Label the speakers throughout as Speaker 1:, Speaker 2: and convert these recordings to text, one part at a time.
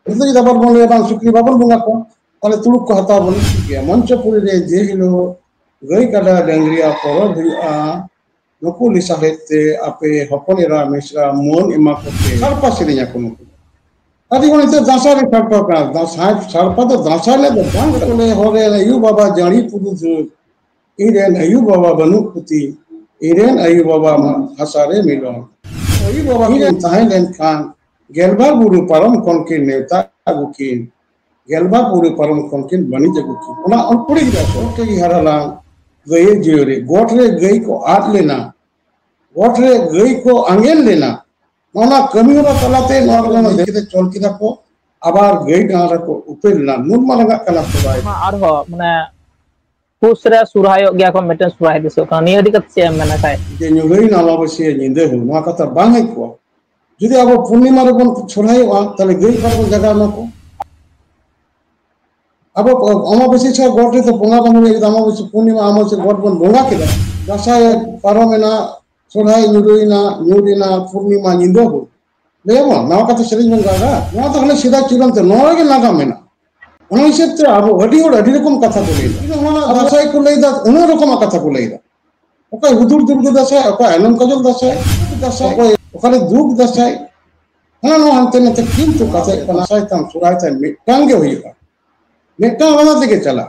Speaker 1: itu kita baru mulai bang sukri babon bunga ko kalau tuluk ko hata bon ya Manchapuri re je hilo gai kada dangria poro nuku lisahete ape hoponera misra mon emakote sarpa sirinya kuno tadi kon itu dasar sarpa ka dasar sarpa to dasar le bang kone hore ayu baba jani pudu iren ayu baba banu puti iren ayu baba hasare milon ayu baba iren tahen kan gelbar buru param konkin neta agukin gelbar buru param konkin bani jagukin ona on puri gida so ke harala gai jore gotre gai ko at lena gotre gai ko angel lena ona kami ora talate norgana dekite chol kida ko abar gai dara ko upelna nun malaga kala bai
Speaker 2: arho mane pusra surhayo gya ko meten surhay diso kan ni adi kat se mena kai
Speaker 1: je nyugai na labasi nyinde hu no kata bangai ko যদি আবো পূর্ণিমা রকম ছড়াই তাহলে গই পারবো জায়গা নাকো আবো অমাবস্যা ছ গটে তো বঙ্গা বামুন এই অমাবস্যা পূর্ণিমা অমাবস্যা গট বন বঙ্গা কেদা দাসায় পারমেনা ছড়াই নুরিনা পূর্ণিমা নিন্দো হো লেবো নাও কথা সেরিং বঙ্গা না তো হলে সিধা চূড়ান্ত নরগে লাগা মেনা অন হিসেবে আবো আডি রকম কথা বলেইলা মানে দাসায় কুলাইদা অন্য রকম কথা বলেইলা ওকে হুদুর দুর্গ দাসায় ওকে আনন্দ কাজল দাসায় ওখানে দুঃখ দাসায় হ্যাঁ আনতে নাতে কিন্তু কথা কানাসায় তাম সুরাইতাম মিটাঙ্গে হইবা মিটাং আলাদা থেকে চালা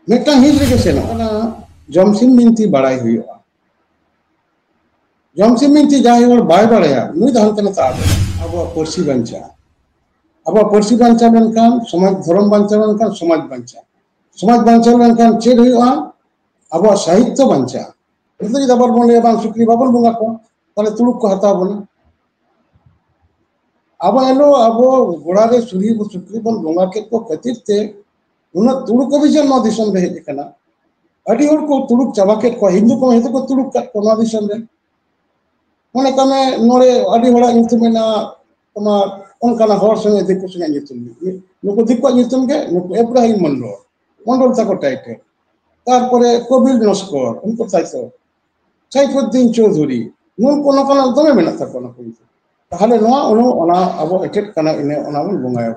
Speaker 1: মিটাং হিজ রেখে সেনা জমসিম বিনতি বাড়াই হইবা জমসিম বিনতি যাই ওর বাই বাড়ায়া নুই দাহান্তে নাতে আবো পড়শি বাঞ্চা মেনকান সমাজ ধর্ম বাঞ্চা মেনকান সমাজ বাঞ্চা মেনকান চেড হইবা আবো সাহিত্য বাঞ্চা itu kita baru mulai bang sukri babon bunga ko তাহলে তুলুক ko hata bon abo elo abo gorare suri bo sukri bon bunga ke ko katirte una tuluk ko bijan no dishon be kana adi hor ko tuluk chabake ko hindu ko heto ko tuluk ko no dishon be mone kame nore adi hora intumena toma onkana hor sange dikku sange nitum nuko dikku nitum ge nuko Ibrahim Mondol tako title তারপরে কবির নস্কর উনকো চাইতো সাইফুদ্দিন চৌধুরী নুন কোনো কোনো দমে মেনা থাকো না কিন্তু তাহলে নোয়া ওনা আবো এটেট কানা ইনে ওনা বন বঙ্গায়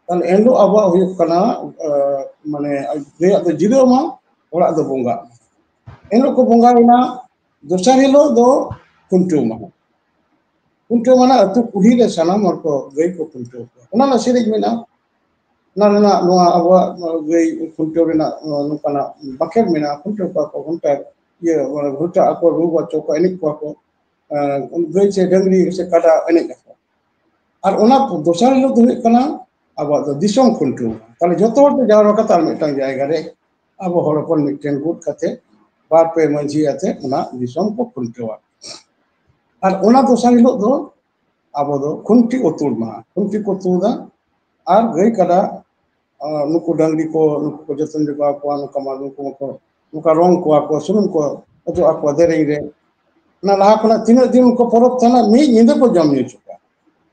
Speaker 1: তাহলে এন্ডো আবো হুয়ুক কানা মানে রে আদো জিরো মা ওরা আদো বঙ্গা এন্ডো কো বঙ্গা ইনা দোসার হিলো দো কুন্টু মানে আতু কুহিলে সানাম আর কো গই কো কুন্টু ওনা না series Mena na noa awa gay kunto rena nukana baket mena kunto ko hunta ye huta ako ruwa choko enik ko gay se dangri se kada enik ko ar ona dosar lo do kana awa disom kunto tale joto hor jawar kata mitang jayga re abo horokon miten gut kate bar pe manji ate ona disom ko kunto ar ona dosar lo do abo do kunti otul da ar gay kada nuku dangri ko nuku joton juga ko nuka malu ko nuka rong ko sunun ko ato ako dereng re na laha kona tino din ko porok thana mi nyinde ko jam nyu chuka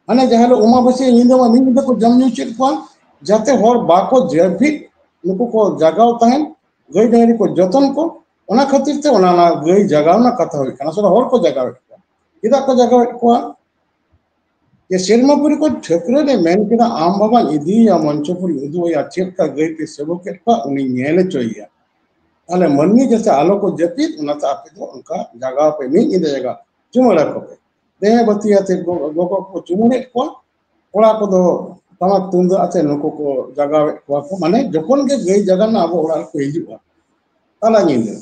Speaker 1: ane jahalo umabasi nyinde ma mi nyinde ko jam nyu chit ko jate hor ba ko jebi nuku ko jagao tahen gai dangri ko joton ko ona khatir te ona na gai jagao na katha hoy kana sora hor ko jagao ida ko jagao ko ये शेरमापुरी को ठेकरे ने मैंने किना आम बाबा इदी या मंचपुरी उदू या check का गई पे सबो के का उन्हीं नेले चाहिए अले मन्नी जैसे आलो को जपीत उनता आपे तो उनका जगह पे नहीं इंदे जगह चुमड़ा को पे देह बतिया ते गोको को चुमने को ओड़ा को दो तमा तुंद आते नको को जगह को माने जकोन के गई जगह ना अब ओड़ा को हिजुआ ताला निंदे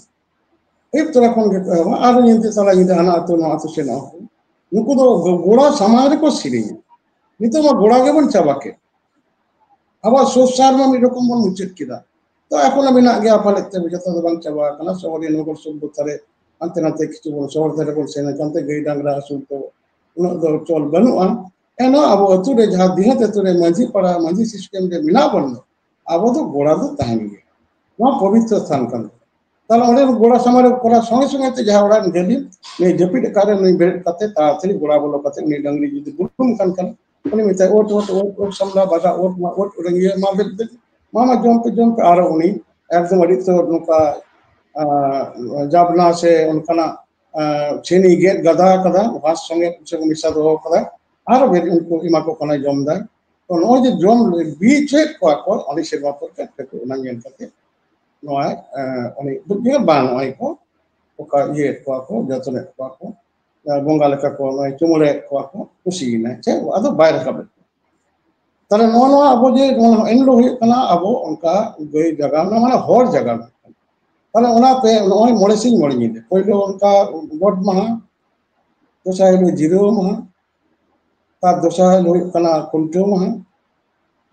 Speaker 1: एक तरह कोन के आरो निंदे ताला निंदे हना तो ना तो से ना नुको तो गोड़ा समाज को सिरिंग नितो मा गोड़ा के बन चाबाके अब सोसार में रकम बन उचित किदा तो এখন আমি না গিয়া পালেতে যত দবাং চাবা কানা সবরে নগর সব তারে আনতে নাতে কিছু বল শহর থেকে বল সেনা কানতে গই ডাংরা আসুন তো উন দ চল বানুয়া এনো আবো তুরে যা দিহতে তুরে মাঝি সিস্টেম রে মিনা বন্ধ আবো তো গোড়া তো তাহানি না পবিত্র স্থান কান তাহলে ওদের গোড়া সমারে করা সঙ্গে সঙ্গে যা ওরা গেলি নে জপিট কারে নই বের কাতে তাড়াতাড়ি গোড়া বলো কাতে নি ডাংরি যদি বুলুম কান উনি মিতা ওট সামলা বাগা ওট রঙিয়ে মা বেদ मामा जम्प आ रहा उन्हीं एकदम अड़ी तो उनका जाबना से उनका ना चीनी गेट गधा कदा वास संगे कुछ को मिसा दो कदा आरो बेर उनको इमा को कना जमदा तो नॉय जे जॉम बीच है को अली सेवा पर के को ना ñen kate नॉय अली बुद्धिया बा नॉय को ओका ये को जतने को बोंगा लेका को नॉय चुमले को खुशी ना चे अदो बाहर का ताले नो अब जे एन लो हुई अब उनका गई जगह ना माने हर जगह ताले ओना पे नॉय मोड़े सिंह मोड़े ñinde पहिलो उनका गोड महा दोसा हिलो जिरो महा तार दोसा हिलो कुंटो महा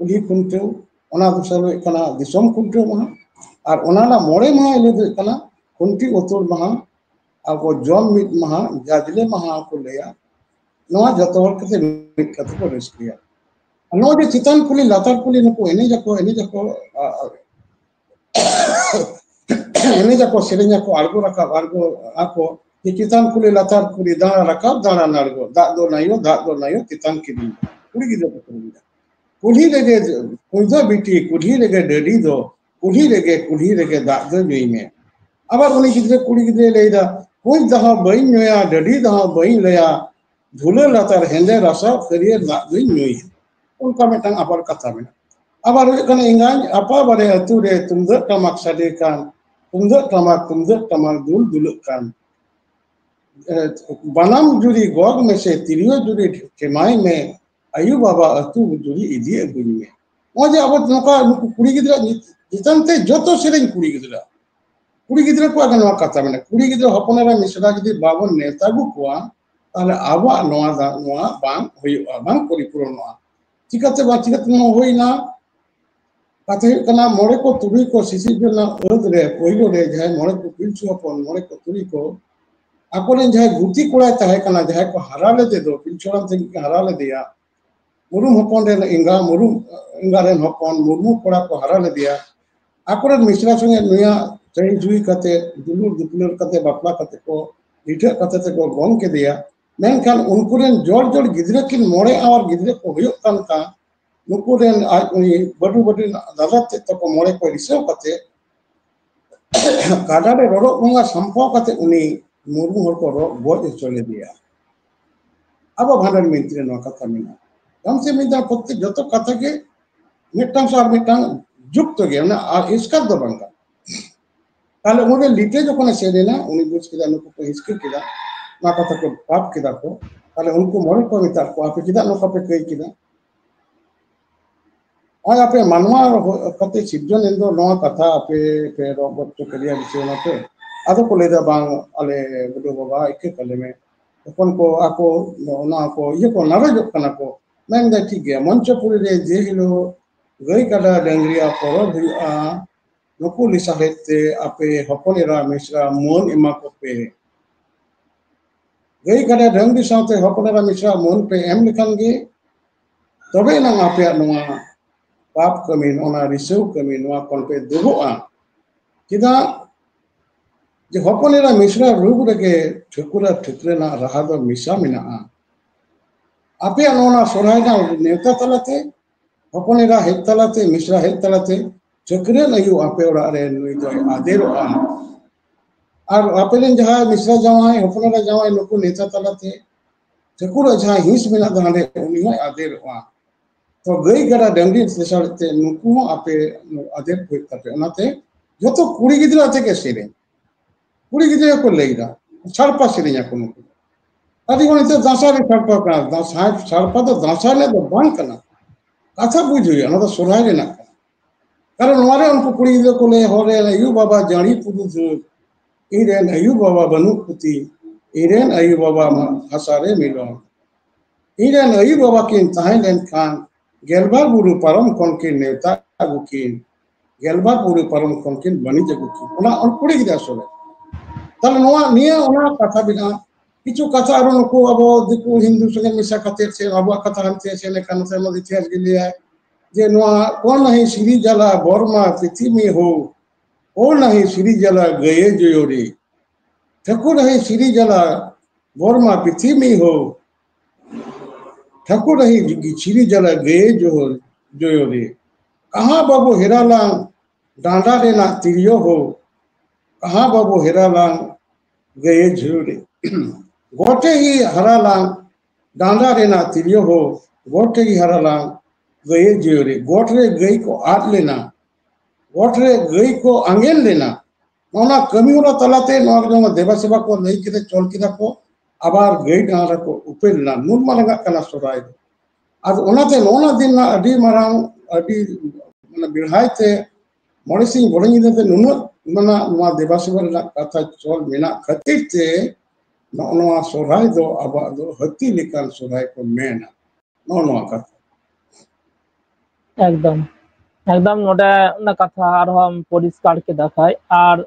Speaker 1: कुली कुंटो ओना दोसा हिलो दिसम कुंटो महा और ओना ना मोड़े महा हिलो दो कुंटी उतुर महा अब जॉम मिट महा जाजले महा को लेया नवा जतो हर कते मिट कते को रिस्किया नो जे चितान कुली लातार कुली नको एने जाको एने जाको सेरेnya को आर्गो रका आर्गो आको कि चितान कुली लातार कुली दाना रका दाना नारगो दा दो नायो चितान किदी कुली गिदो कुली लेगे कुंजा बिटी कुली लेगे डडी दो कुली लेगे दा दो जुई में आबार उनी गिदरे कुली गिदरे लेदा कोई दहा बई नया डडी दहा बई लेया धुले लातार हेंदे रसा करिए दा दो नुई उनका मिटang apar kata में abar kan ingan apa bare atu re tumdak tamak sadekan tumdak tamak dulkan banam juri gog में से तिरियो जुरी केमाई में आयु बाबा अतु जुरी इदी अगुनी में मजे अब नोका कुड़ी गिदरा जितनते जतो सेरेन कुड़ी गिदरा को अगन वा कथा में कुड़ी गिदरा हपनरा मिसरा जदी बाबन नेता गु कोआ ताले आवा नोआ बांग होइबा बांग परिपूर्ण चिकाते नो होइना कथे कना मोड़े को तुरी को सिसी जना ओद रे पहिलो रे जाय मोड़े को पिलछु अपन मोड़े को तुरी को आकोने जाय गुती कोड़ा तहे कना जाय को हरा ले दे दो पिलछोराम से हरा ले दिया मुरुम हपन रे इंगा रे हपन मुर्मू कोड़ा को हरा ले दिया आकोरे मिश्रा संगे नुया चई जुई कते दुलुर कते बापला कते को लिठे कते ते को गोन के दिया मेनखान उनकुरेन जोड़ गिदरे किन मोड़े और गिदरे को हुयो का नुकुरेन आज उनी बडू दादा ते तो मोड़े को रिसेव कते काडारे रोरो उंगा संपो कते उनी मुर्मू हर को गोज चले दिया अब भांडन मंत्री नो कथा मिना कम से मिदा पत्ते जतो कथा के मिटन सार मिटन जुक्त गया ना इसका दो बंगा ताले उने लिटे जो कोने सेरे ना उनी बुझ के नुको को हिस्के किदा ना कथा को पाप किदा को ताले उनको मोरे को मिता को आपे किदा नो कपे कई किदा और आपे मनवा कते सिजन एंदो नो कथा आपे पे रोबोट तो करिया विषय ना पे आदो को लेदा बांग अले बुडो बाबा इके कले में अपन को आको ना को ये को नारे जो कना को मैं दे ठीक गया मंचपुरी रे जे हिलो गई कदा डंगरिया परो भिआ नुको लिसाहेते आपे हपनेरा मिश्रा मोन इमा को पे गई कदा डंगरी साथे हपनेरा मिश्रा मोन पे एम लिखन गे तबे ना आपे नोआ पाप कमी ओना रिसेव कमी नोआ कोन पे दुबोआ किदा जे हपनेरा मिश्रा रूप रगे ठकुरा ठुकरे ना रहा दो मिसा मिना आपे नोना सोराय ना नेता तलते हपनेरा हेत तलते मिश्रा हेत तलते चक्रे नयु आपे ओरा रे नुई दो आदेरो और आपे रे जहा मिश्रा जावाय हपनेरा जावाय नुको नेता तलते चकुरा जहा हिंस मिना दांडे उनी होय आदेरो तो गई गड़ा डंगी सेसाते नुको आपे आदेर होय तपे ओनाते जतो कुड़ी गिदरा ते के सेरे कुड़ी गिदरा को लेइरा छाड़पा सेरेया को नुको आदि कोने ते दासा रे छाड़पा का दासा छाड़पा तो दासा ले तो बांग कना कथा बुझुया ना तो सोराय रे ना कारण नवारे उनको कुड़ी गिदरा को ले होरे अयु बाबा जानी पुदुस इरेन अयु बाबा बनुपुती इरेन अयु बाबा हसारे मिलो इरेन अयु बाबा किन ताहेलेन खान गेलबार बुरु परम कोन के नेता गुकिन गेलबार बुरु परम कोन के बनी जगुकिन ओना उन कुड़ी गिदरा सोले तल नवा निया ओना कथा बिना किछु कथा आरो नको अब दिकु हिंदू संगे मिसा खातिर से अब कथा हनते से ने कान से मद इतिहास गिली है जे नवा कोन नहीं श्री जला बर्मा पृथ्वी हो ओ नहीं श्री जला गए जोयोरी ठाकुर है श्री जला बर्मा पृथ्वी हो ठाकुर है श्री जला गए जोयोरी कहाँ बाबू हेरालांग डांडा देना तिरियो हो कहाँ बाबू हेरालांग गए जोयोरी गोटे ही हरालांग डांडा देना तिरियो हो गोटे ही हरालांग गए जियोरे गोठरे गई को आद लेना गोठरे गई को आंगेल लेना नौना कमी होना तलाते नौक जो देवा सेवा को नहीं किते चोल किदा को आबार गई डांरा को उपेल ना नुन मालंगा कला सोराय आज ओनाते नौना दिन ना अडी मारांग अडी माने बिरहायते मोड़ेसिंग बोड़ेंगी ते नुन मना नुआ देवा सेवा ला कथा चोल मेना खातिर ते नौना सोराय दो आबा दो हती लेकान सोराय को मेना नौना कथा
Speaker 2: एकदम एकदम नोडे ना कथा आरहम परिष्कार के देखाय आर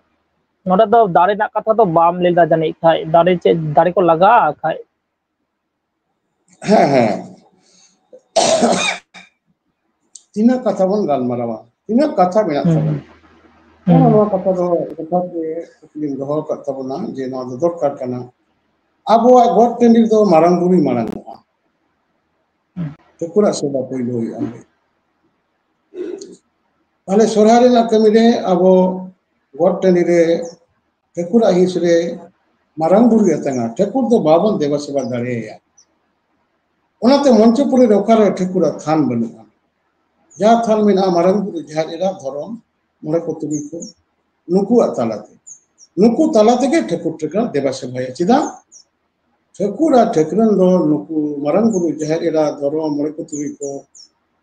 Speaker 2: नोडे तो दारे ना कथा तो बाम लेदा जाने खाय दारे चे दारे को लगा खाय
Speaker 1: है तीना कथा बन गाल मरावा तीना कथा मेना तबन नौना कथा दो कथा के कुलिंग दो कथा बना जे नौ दो दरकार कना अब गोट टेंडिर दो मारंग बुरी मारंग तेकुरा सेवा पइलो आमे ताले सोरहारे ना कमिरे अब गोट टेंडिर तेकुरा हिसरे मारंग बुरी अतंगा तेकुर दो बाबन देवा सेवा दाड़े या ओनाते मंचपुरे रोकारे तेकुरा थान बनुआ जा थान मेना मारंग बुरी जहारेरा धरम मोरे को तुबी को नुकु तालाते के तेकुर तेकरा देवा सेवा चिदा ठकुरा ठकरन दो नुकु मारंग बुरु जहरेरा धरो मोरे को तुई को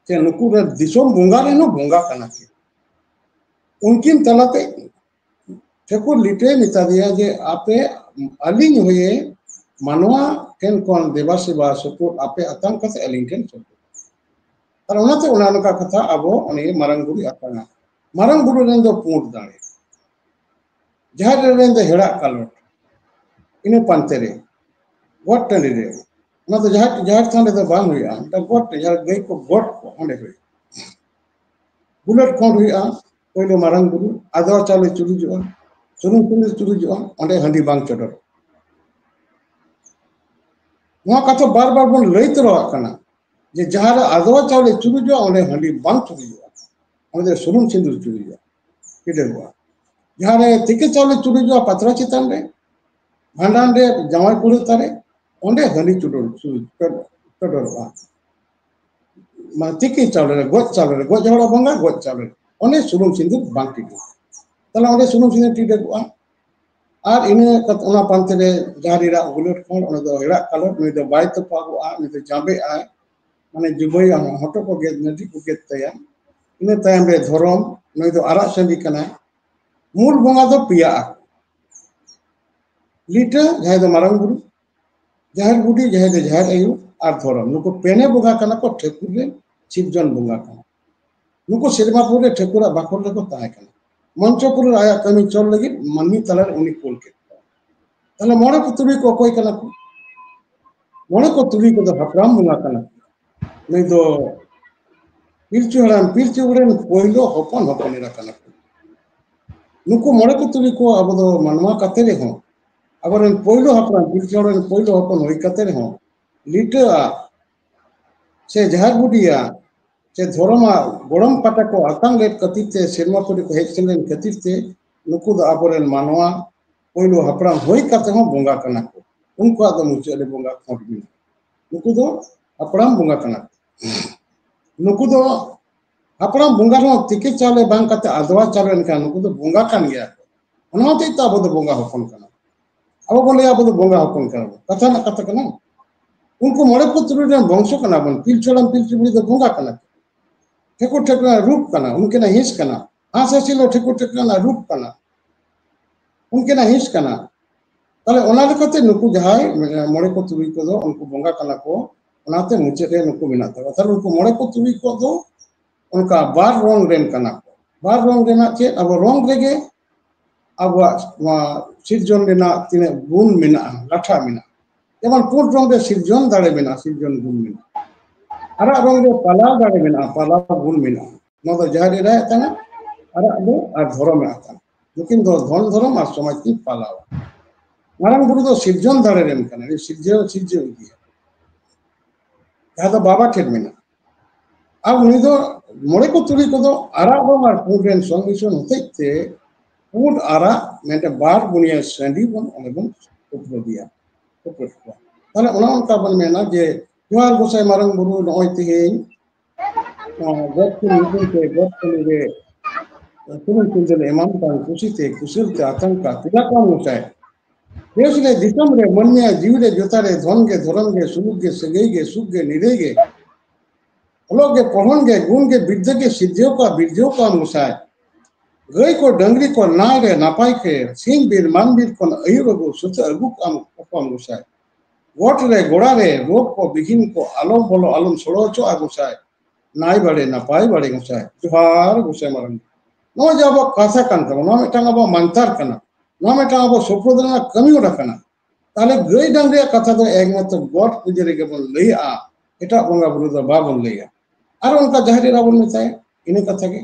Speaker 1: ते नुकु रे दिसोम बोंगा रे नो बोंगा कना के उनकिन तलाते ठकुर लिटे मिता दिया जे आपे अलिंग होए मानवा केन कोन देवा सेवा सको आपे अतंग कसे अलिंग केन सको और ओनाते ओनानका कथा अबो ओने मारंग बुरु अतंगा मारंग बुरु रेन दो पूंड दाड़े जहर रेन दो हेड़ा कालोट इने पंतेरे गोट टंडी रे ना तो जहार थान रे तो बांग हुआ ता गोट जहार गई को गोट को ओंडे हुई बुलेट कोन हुआ पहिलो मारंग बुरु आदो चाले चुरी जोआ सुनुम पुलिस चुरी जोआ ओंडे हंडी बांग चडर नोआ कथा बार बार बन लई तरो कना जे जहार आदो चाले चुरी जोआ ओंडे हंडी बांग चुरी जोआ ओंडे सुनुम सिंदूर चुरी जोआ किडे हुआ जहार तिके चाले चुरी जोआ पत्रा चितान रे भांडान रे जमाई पुरे तारे ओंडे हनी चुडोर चुडोर मान तिकी चावले गोच जहड़ा बंगा गोच चावले ओंडे सुनुम सिंदूर बांकी दो तला ओंडे सुनुम सिंदूर टीडे को आर इने ओना पांते रे जारीरा बुलेट कोन ओने दो हेड़ा कलर नुई दो बाय तो पागो नुई दो जाबे माने जुबई हटो को गेद नदी को गेद तया इने तायम रे धरम नुई दो आरा संदी कना मूल बंगा दो पिया लीटा जहां दो मारंग बुरु जहर बुढ़ी जहर आयु और धरम नुको पेने बोगा कना को ठेकुर रे शिवजन बोगा कना नुको सिरमापुर रे ठेकुरा बाखोर रे को ताय कना मंचपुर आया कमी चल लगी मन्नी तलर उनी कोल के तले मोड़े को तुबी को कोई कना मोड़े को तुबी को तो हपराम बोगा कना नहीं तो पिलचु रे पहिलो हपन रा कना नुको मोड़े को तुबी को अब दो मनवा कते रे हो अगर पहिलो हपराम पिलचोड़न पहिलो हपन होई कते रे हो लीटा से जहर बुढ़िया से धर्मा गोड़म पाटा को आतंग लेट कतिते सिरमापुरी को हेक्सेलेन कतिते नुकु द आबोरेन मानवा पहिलो हपराम होई कते हो बोंगा कना को उनको आदो मुचे ले बोंगा खोट बिना नुकु दो हपराम बोंगा कना नुकु दो हपराम बोंगा रो तिके चाले बांग कते आदवा चाले इनका नुकु दो बोंगा कान गया ओनाते ता आबो दो बोंगा हपन कना अब बोले अब तो बोंगा हपन कना कथा ना कथा कना उनको मोड़े को तुरी रे वंश कना बन पिलचोड़म पिलचुबुड़ी दो बोंगा कना ठेकुर ठेकुरा रूप कना उनके ना हिंस कना आसेसिलो ठेकुर ठेकुरा रूप कना उनके ना हिंस कना ताले ओना लेकते नुकु जहाय मोड़े को तुरी को दो उनको बोंगा कना को ओनाते मुचे रे नुकु बिना तबा ताले उनको मोड़े को तुरी को दो उनका बार रोंग रेन कना बार रोंग रेना चे अब रोंग रेगे अब सिरजन रेना तिने गुण मेना लाठा मेना जेमन पुट रोंग रे सिरजन दाड़े मेना सिरजन गुण मेना अरा रोंग रे पाला दाड़े मेना पाला गुण मेना नो दो जहारे रे तना अरा दो आ धर्म आता लेकिन दो धन धर्म आ समाज की पाला मारंग बुरु दो सिरजन दाड़े रेन कना रे सिरजे उदिया या दो बाबा ठेड मेना अब नी दो मोड़े को तुली को दो अरा दो मार पुट रेन संमिश्रण होते थे पुट अरा मेंटे बार बुनिया संडी बन ओने बन उपरो दिया ताले ओना उनका बन मेना जे जोहार गोसाई मारंग बुरु नय तिहिन God ko nyugun te God ko nire turun kunjal eman kan kusite kusilte atanka tilaka musai देश ने दिसम रे मन में जीव रे जोता रे धन के धर्म के सुलूक के सगई के सुख के निरे के लोग के पढ़न के गुण के विद्या के सिद्धियों का मुसाय गई को डंगरी को नाय रे नापाई के सिंह बीर मान बीर को अयुरगु सुच अगु काम मुसाय वोट रे गोड़ा रे रोग को बिगिन को आलम बोलो आलम सोड़ो चो आगुसाय नाय बड़े नापाई बड़े गुसाय जोहार गुसाय मरन नो जब कासा कांता नो मिटांग अब मंतर कना नो मिटांग अब सोप्रदना कमी ओडा कना ताले गई डंगरी कथा तो एकमात्र गॉड पूजरे के बन लइआ एटा बंगा बुरु द बाबन लइआ आर उनका जहरी रावण मिताय इने कथा के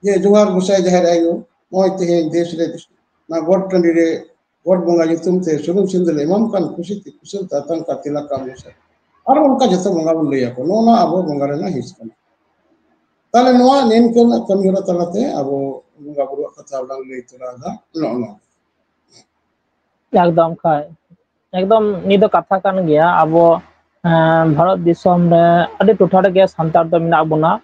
Speaker 1: ये जोहार गुसाय जहर आयो मोय ते देश रे ना गॉड टंडी रे गॉड बंगा युतुम ते सुरुम सिंदल इमाम कान खुशी कुशल तातन का तिलक का मुसा आर उनका जतो बंगा बुन लइआ को नो ना अब बंगा रे ना हिस कना ताले नोआ नेन कना कमी होरा तलाते अब बंगा बुरु कथा उडांग लइ तोरा दा नो
Speaker 2: एकदम खाय एकदम नी दो कथा कान गया अब भारत दिसम रे अडी टोठा रे संतार दो मिना बुना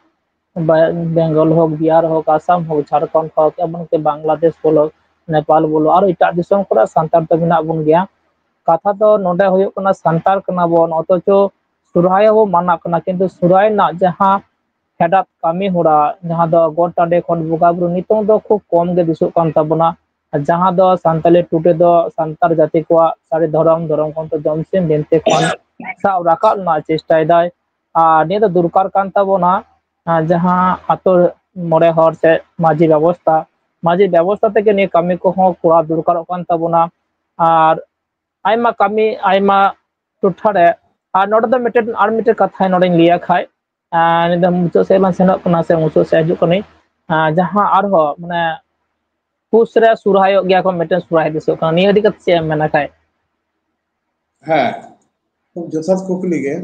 Speaker 2: बेंगल हो बिहार हो आसाम हो झारखंड हो एमन के बांग्लादेश बोलो नेपाल बोलो और इटा दिसम को संतार दो मिना बुन गया कथा तो नोडे होयो कना संतार कना बोन अतचो सुराय हो माना कना किंतु सुराय ना जहां हेडात कामी होड़ा जहां दो गोट टाडे खन बुगा बुरु नितों दो खूब कम गे दिसु कान ताबना जहां दो संताली टूटे दो संतार जाति को सारे धर्म कोन तो जमसिम बिनते खन सा राका ना चेष्टा दाय ने तो दुरकार कान ताबना जहां आतो मोरे हर से माजी व्यवस्था तक ने कामी को हो कोड़ा दुरकार कान ताबना और आयमा कामी आयमा टुठा रे और नोड दो मिटे आर मिटे कथा नोड लिया खाय निदम मुचो से ला सेनक कना से मुचो से हजू कनी जहां आर हो माने पुस रे सुरहायो गया को मिटे सुरहाय दिसो कना नि अदि कत से मेना खाय
Speaker 1: हाँ तो जसत कुकली के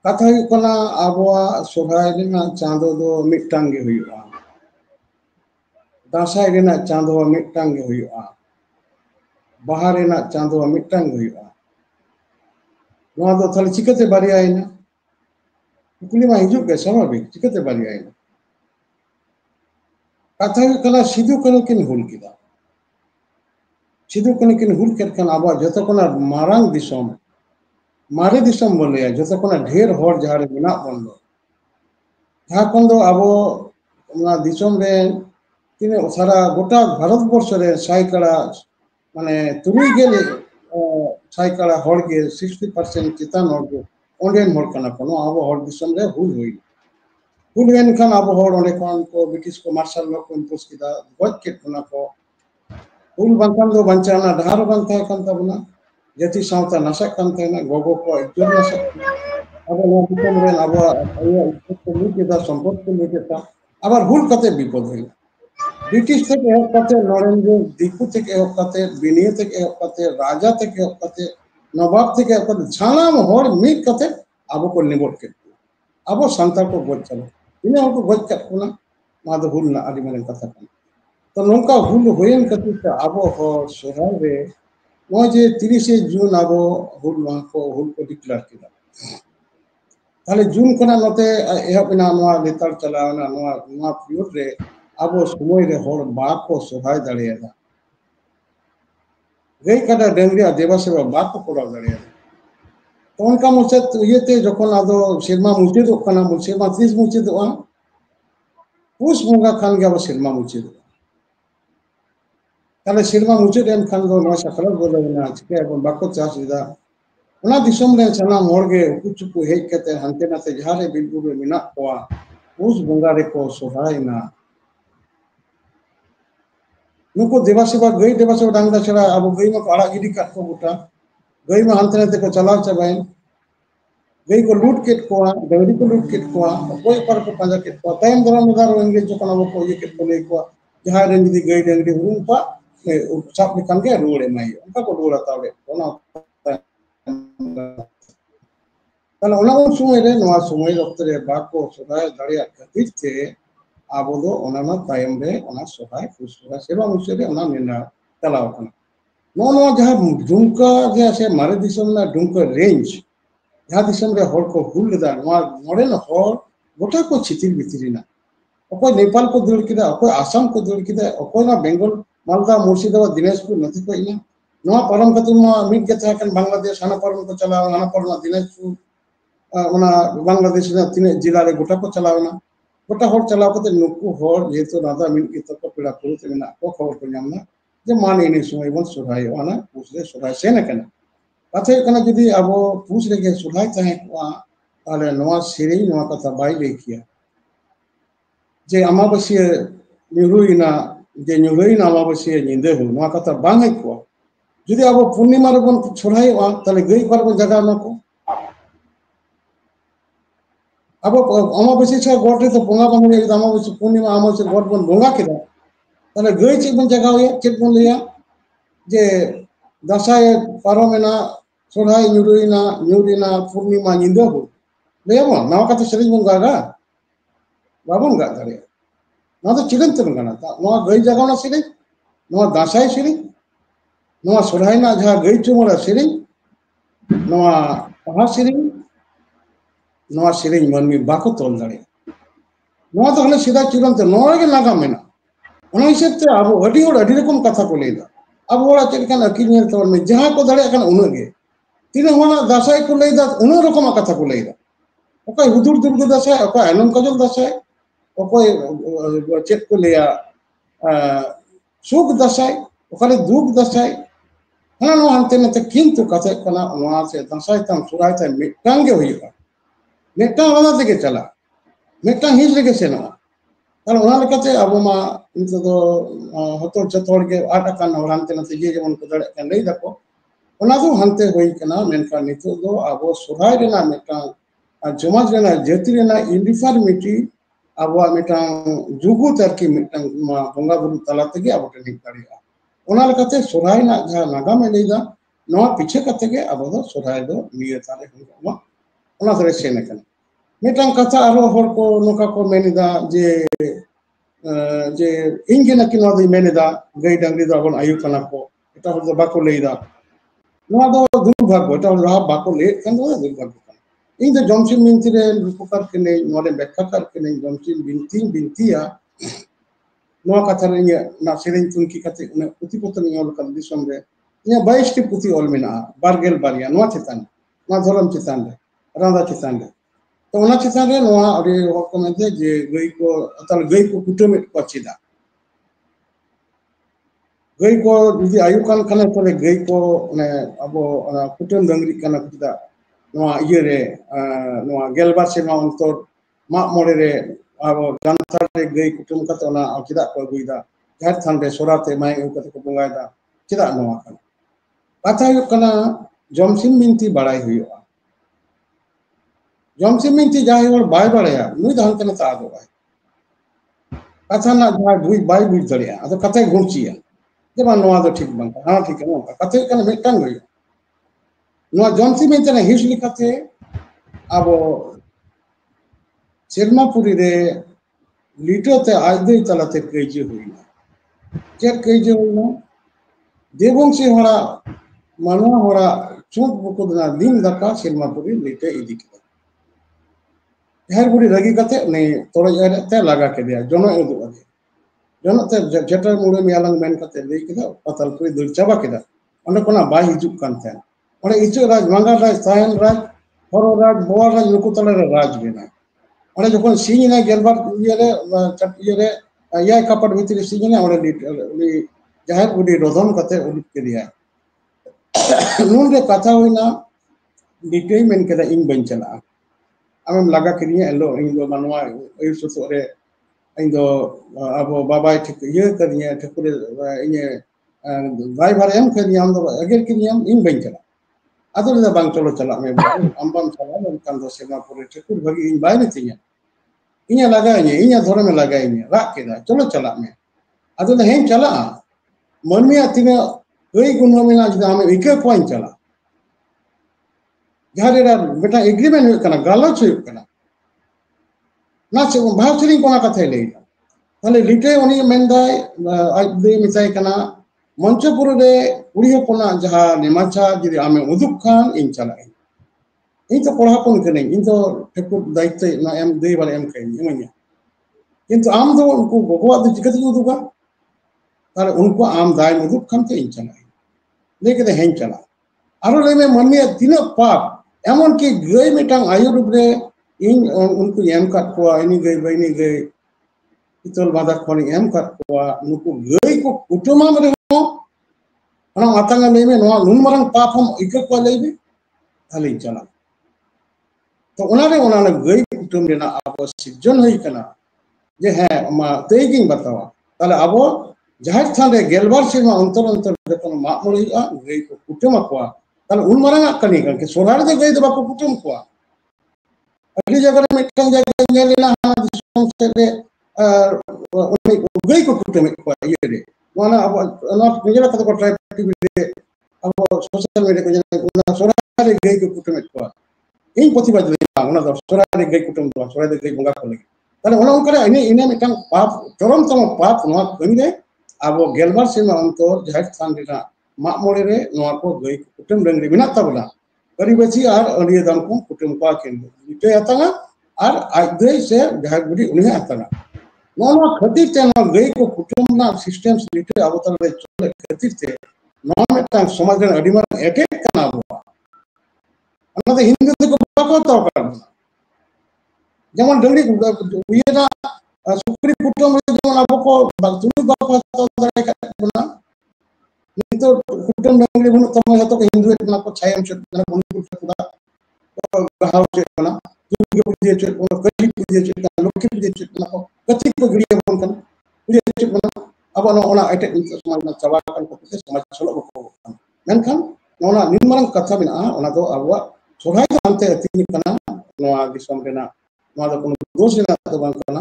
Speaker 1: कथा हुई कना आबवा सोहाय रेना चांदो दो मिटांग गे हुईआ दासाय रेना चांदो मिटांग गे हुईआ बाहा रेना चांदो मिटांग हुईआ नोआ दो थाले चिकते बारियाइना कुकली मा हिजु के स्वाभाविक चिकते बारियाइना कथा हुई कना सिधु कनो किन हुल किदा सिधु कनो किन हुल केर कन आबवा जतो कना मारांग दिसोम मारे दिसोम बोले जतो कना ढेर हर जहारे बिना बंदो जहां कोन दो आबो ना दिसोम रे तिने सारा गोटा भारत वर्ष रे साइकड़ा माने तुरुई गेले साइकड़ा हर के 60% चितान हर को ओंडेन हर कना कोनो आबो हर दिसोम रे हुल वेन खान आबो हर ओंडे खान को ब्रिटिश को मार्शल लॉ को इंपोज किदा गज के कना को हुल बंकान दो बंचाना धार बंता कान तबना जति सावता नशा कान तेना गोगो को इज्जत नशा अब नो दिसोम रे अब आया इज्जत को लुटेता संपद को लुटेता আবার হুল কতে বিপদ হইল ব্রিটিশ থেকে এক কতে নরেন্দ্র দিকু থেকে এক কতে বিনিয়ে থেকে এক কতে রাজা থেকে এক কতে নবাব থেকে এক কতে ছানাম হর মিট কতে আবো को निबट के আবো संतार को गोज चलो इने को गोज कतना मा दो हुल ना आदि माने कथा कन तो नोंका हुल होयन कते आबो हो सोहाय रे नो जे 30 जून आबो हुल मा को हुल को डिक्लेयर किदा ताले जून कना नते एहबिना नोआ लेतार चलावना नोआ पियोर रे आबो समय रे हर बाको सोहाय दाड़ियादा गई कदा डंगरी देवा सेवा बाको कोड़ा दाड़ियादा तो उनका मुझे येते जखन आदो सिरमा मुचे दो कना सिरमा 30 मुचे दो पुस बंगा खान के अब सिरमा मुचे दो ताले सिरमा मुचे देन खान दो नोआ सकल बोलना चिके अब बाको चास दिदा उना दिसम रे सना मोरगे कुचुकु हेज कते हंते नाते जहारे बिलबुल मिना कोआ उस बंगा रे को सोहायना नुको देवा सेवा डांगदा छड़ा अब गई मा आड़ा गिडी काट को बुटा गई मा हंते नाते को चलाव चबाइन गई को लूट केट कोआ डंगरी को लूट केट कोआ कोई पर को पंजा केट कोआ टाइम दराम दार वेंगे जो कना को ये केट को ले कोआ जहां रे जदी गई डंगरी उनपा साप निकाल के रोड़े माई उनका को रोड़ा तावे ओना ताले ओना उन समय रे नोआ समय वक्त रे बाको सोहाय दाड़िया खातिर ते आबो दो ओना ना टाइम रे ओना सोहाय फुसरा सेवा मुसे रे ओना मेना चलाव कना नो जहां दुमका जे से मारे दिसम ना दुमका रेंज जहां दिसम रे हर को हुल दा नोआ मोडे न हर गोटा को छितिर बितिरिना अकोय नेपाल को दौड़ किदा अकोय आसाम को दौड़ किदा अकोय ना बेंगल मालदा मुर्शिदाबाद दिनाजपुर नथी को इना नवा परम कतु मा मिट के था बांग्लादेश हाना परम को चलाव हाना परम दिनाजपुर ओना बांग्लादेश ना तीन जिला रे गोटा को चलावना गोटा होर चलाव कते नुकु होर जेतो राधा मिट के तो पेड़ा पुरुत मेना को खबर को नामना जे माने इन समय बन सुराय वाना पूछले सुराय से न कना कथे कना जदी अब पूछ रे के सुराय तहे को ताले नवा सेरी नवा कथा बाई लेकिया जे अमाबस्या ᱧᱩᱨᱩᱭᱱᱟ जे ᱧᱩᱨᱩᱭᱱᱟ अमाबस्या ᱧᱤᱫᱟᱹ ᱦᱩ ᱱᱚᱣᱟ ᱠᱟᱛᱷᱟ ᱵᱟᱝ ᱦᱮᱡ ᱠᱚᱜᱼᱟ ᱡᱩᱫᱤ ᱟᱵᱚ ᱯᱩᱨᱱᱤᱢᱟ ᱨᱮᱵᱚᱱ ᱥᱚᱨᱦᱟᱭᱚᱜᱼᱟ ᱛᱟᱦᱞᱮ ᱜᱟᱹᱭ ᱚᱠᱟ ᱨᱮᱵᱚᱱ ᱡᱟᱜᱟᱣᱱᱟ ᱠᱚ ᱟᱵᱚ अमाबस्या ᱪᱷᱟ ᱜᱚᱴ ᱨᱮ ᱛᱚ ᱵᱚᱸᱜᱟ ᱵᱟᱝ ᱦᱩᱭᱩᱜᱼᱟ अमाबस्या ᱯᱩᱨᱱᱤᱢᱟ अमाबस्या ᱜᱚᱴ ᱵᱚᱱ ᱵᱚᱸᱜᱟ ᱠᱮᱫᱟ ᱛᱟᱦᱞᱮ ᱜᱟᱹᱭ ᱪᱮᱫ ᱵᱚᱱ ᱡᱟᱜᱟᱣᱮᱭᱟ ᱪᱮᱫ ᱵᱚᱱ ᱞᱟᱹᱭᱟ जे दासाय पारमेना सोरहाय ᱧᱩᱨᱩᱭᱱᱟ ᱧᱩᱨᱤᱱᱟ पूर्णिमा ᱧᱤᱫᱟᱹ ᱦᱩ ᱞᱟᱹᱭᱟᱵᱚᱱ ᱱᱚᱣᱟ ᱠᱟᱛᱷᱟ ᱥᱮᱨᱮᱧ ᱵᱚᱱ ᱜᱟᱜᱟ बाबन गा दाड़े ना तो चिरंत बंगाना ता नवा गई जगावना सिरे नवा दासाई सिरे नवा सोरहायना जहा गई चुमड़ा सिरे नवा पहा सिरे नवा सिरे मनमी बाको तोल दाड़े नवा तो हने सीधा चिरंत नवा के नागा मेना ओना हिसाब ते अब अडी रकम कथा को लेदा अब ओरा चेक कान अकिल नेल तोर में जहां को दाड़े कान उन गे तीन होना दासाई को लेदा उन रकम कथा को लेदा ओका हुदुर दुर्ग दासाई ओका आनंद कजल दासाई ओकोय चेक को लिया सुख दसाई ओखाने दुख दसाई हना नो हनते नते किंतु कथे कना नवा से दसाई तम सुराय तम मिटांग गे होइगा मिटांग वाला तेगे चला मिटांग हिज लेगे सेना तार ओना लेकाते अब मा नितो दो हतो जतोड़ के आटा कान हनते नते जे जेमन को दड़े कन लई दको ओना दो हनते होई कना मेनका नितो दो अब सुराय रेना मिटांग जमाज रेना जाति रेना इंडिफॉर्मिटी अब मिटांग जुगु तरकी मिटांग बोंगा बुरु तला तेगे अब टेनिक दाड़िया ओना लेकाते सोराय ना जहा नागा में लेदा नवा पीछे कते गे अब दो सोराय दो निये ताले हुआ ओना तरे सेने कन मिटांग कथा आरो होर को नोका को मेनिदा जे इंगे नकी नवा दो मेनिदा गई डांगरी दो अपन आयु कना को एटा होर दो बाको लेदा नवा दो दुर्भाग्य एटा होर बाको ले कन दो दुर्भाग्य इन जमसिन बिनती रे रूपकार के ने नोरे व्याख्याकार के ने जमसिन बिनतिया नोआ कथा रे ना सेरेन तुनकी कते ने पुति पतन योल कल दिसम रे ने 22 टी पुति ऑल मेना बारगेल बारिया नोआ चितान नोआ धरम चितान रे रांदा चितान रे तो ओना चितान रे नोआ अरे होको मेते जे गई को अतल गई को कुटुम को चिदा गई को यदि आयु कान कने तले गई को ने अबो कुटुम डंगरी कना चिदा नोआ ये रे नोआ गेलबार सेमा अंतर मा मोरे रे अब गांतार रे गई कुटुम कते ओना चिदा को गुइदा घर थान रे सोराते माय कते को बंगायदा चिदा नोआ कना कथा हु कना जमसिन बिनती बड़ाई हुआ जमसिन बिनती जाय और बाय बड़ाया नुई धान कना ता दो बाय कथा ना जाय बुई बाय बुई दड़िया अतो कथे गुंचिया जे बा नोआ दो ठीक बंका हां ठीक है नोआ कथे कना मिटांग हुई नोआ जमसिन बिनती ने हिस लिखाते अब सेरमापुरी रे लिटोते आजदे तलाते कइजे हुईना चेक कइजे हुईना देवंशी होड़ा मानवा होड़ा चोट बुकुदना दिन दका सेरमापुरी लिटे इदी के हर बुरी लगी कते ने तोड़ ते लगा के दिया जनो उदु अदे जनो ते जेटर मुड़े मियालंग मेन कते लई केदा पतल पुरी दुल चाबा केदा ओने कोना बाय हिजुक कान थे ओने इचो राज मंगा राज सायन राज हरो राज बोआ राज नुकु तले राज बेना ओने जखन सिंह ना गेलबार इये रे या कपट भीतर सिंह ना ओने जाहिर बुडी रोदन कते उडुक के दिया नून रे कथा होइना डिटेल मेन केदा इन बन चला आम लगा के एलो इन दो मनवा आयु सुसो रे इन दो अब बाबा ठीक ये करिए ठकुरे इने ड्राइवर एम करिए हम दो अगर के इन बन चला अदर दा बांग चलो चला में अंबन चला कान दो सेमापुरी ठकुर भगी इन बाय नतिया इने लगा इने धोरे में लगा इने रा केदा चलो चला में अदर हें चला मनमिया तिने गई गुण में जदा हमें इके कोइन चला जहां रे बेटा एग्रीमेंट हो कना गालोच हो कना ना से भाव श्री कोना कथे ले ताले लिटे उनी मेंदाय आज दे मिसाय कना मंचपुर रे उड़ी कोना जहां नेमाचा जदि आमे उदुक खान इन चला इन तो पढ़ा कौन करें इन तो ठाकुर दायित्व ना एम दे बारे एम कहीं इमानिया किंतु आम दो उनको गोगवा दो चिकत उदुगा तार उनको आम दाय उदुग खमते इन चला लेके दे हें चला आरो ले में मन में तीन पाप एमन की गई मिटांग आयु रूप रे इन उनको एम काट को इनी गई इतल बादा खोनी एम काट को उनको गई को कुटुमा में हो अना आतंगा ले में नो नुन मरंग पाप हम इक को ले भी थाले चला तो उन्होंने गई कुटुम रेना अब सिजन हुई कना जे है मा तेगिंग बतावा ताले अब जहाज थान रे गेलबार सेमा अंतर अंतर जतन मामूल हुआ गई को कुटुम को ताले उन मरंग कनी के सोनार दे गई दे बाको कुटुम को अगली जगह में टंग जगह नेलेना दिसों से रे उन्हें गई को कुटुम को ये रे वाना अब ना निजरा कत को ट्राई टीवी अब सोशल मीडिया को जने सोनार रे गई को कुटुम को इन प्रतिबाद लेना सोरारे गई कुटुम सोरारे गई बंगा को लगे ताले ओना उनकरे इने इने मिटन पाप चरम तम पाप नोआ कमी रे आबो गेलबार सेमा अंतर जहाज थान रेना मा मोड़े रे नोआ को गई कुटुम डंगरी बिना तबला करीबची आर अलिय दान को कुटुम को केन इते आतना आर आदे से जहाज गुडी उन्हें आतना नोआ खतिर ते नोआ गई को कुटुम ना सिस्टम लिटे अवतर रे चले खतिर ते नोआ मिटन समाज रे अडिमा एटेक कना बो हिंदू को बाको तो जेमन डंगरी उयेना सुक्री कुटुम जेमन अब को तुलु बाको तो दाय का नितो कुटुम डंगरी बन तम हतो हिंदू ना को छायम छ ना बन पुरा गाव छ ना दुर्गा पूजा छ को कली पूजा छ ना लक्ष्मी पूजा छ ना को कति को गिडिया बन कन पूजा छ ना अब ओना एटे समाज ना चवा कन को समाज चलो को मेनखान ओना निमरंग कथा बिना ओना दो अब सोहाय अंते अति कना नोआ दिसम रेना नोआ दो कोनो दोष ना तो बांग कना